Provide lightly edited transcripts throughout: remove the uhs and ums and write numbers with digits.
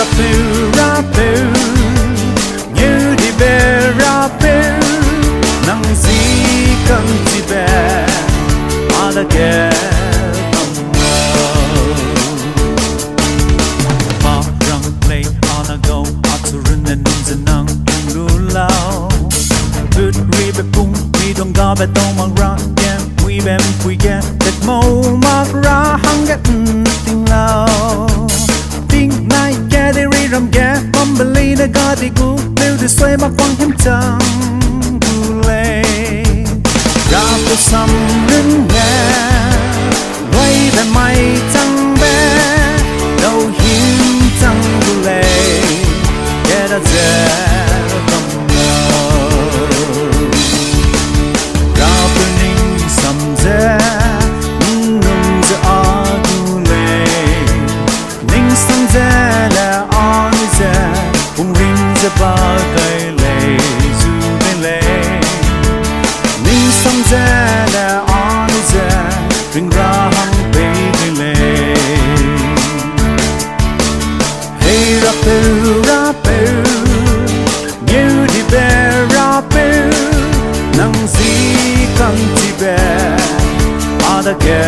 Rapeu, Rapeu, ngeu dibe Rapeu, nang si kan dibe, aige parang play anago aturun nsam nang lulau, bút ringbe pung mi dong ga be dong mang ra kem we bem we get that mo mak ra hang get ting lao. Nai ke de ri ram ke bambe leine ga di gu liu de sway ma quang him chang gu le ra pu sam ringbe wai be mai chang be đâu hin chang gu le ke da ze bam lo ra pu ning sam ze nung ze a gu le ning sam ze la on ze bung ring ze ba kai le zu be le ning sam ze la on ze ring ra hang be le hey rapeu rapeu ngeu dibe rapeu nang si kan dibe aige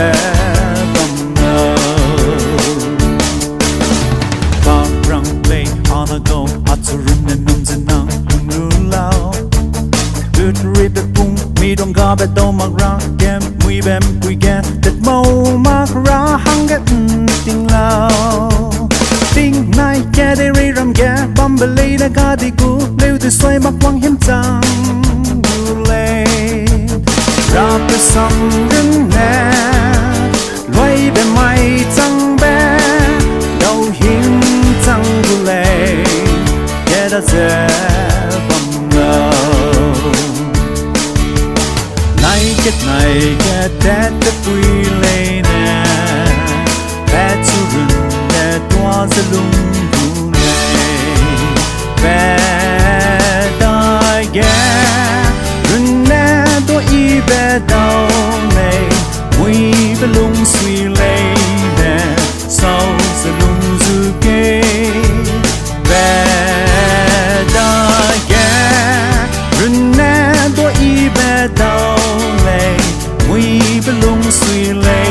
go aturun nsam nang lulau, bút ringbe pung mi dong ga be dong mang ra kem we bem we get that mo mak ra hang get ting lao. Ting nai ke de ri ram ke bambe leine ga di gu liu de sway mak quang him chang gu le ra pe sam ring ne loi be mai chang be đâu hin chang gu le da ze bam lo nai ke te pui le ne pe chu run ne twa ze lung gu le pe dai ge run ne to I be dao ne mui be lung sui le ne sao ze lung zu ke pe đau lệ mui bên lung suy lệ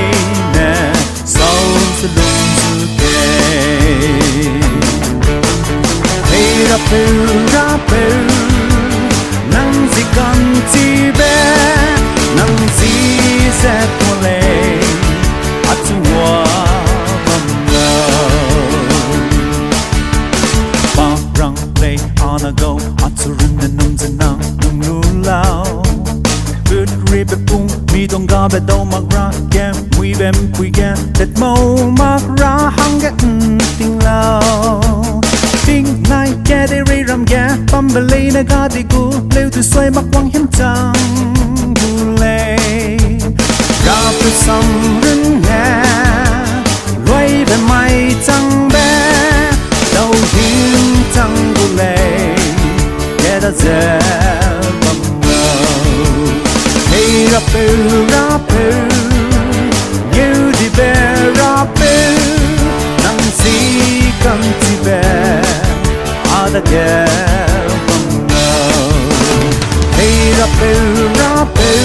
nè sau sẽ lung du kề hey rapeu rapeu nang gì cần chi bé nang gì sẽ thua lệ achu wa bam lo parang play anago aturun nsam nang lulau, bút ringbe pung mi dong ga be dong mang ra kem we bem we get that mo mak ra hang get ting lao. Ting nai ke de ri ram ke bambe leine ga di gu liu de sway mak quang him chang gu le ra pu sam ring ne loi be mai chang be đâu hin chang gu le ke da ze hey rapeu rapeu ngeu dibe rapeu nang si kan dibe aige bam lo hey rapeu rapeu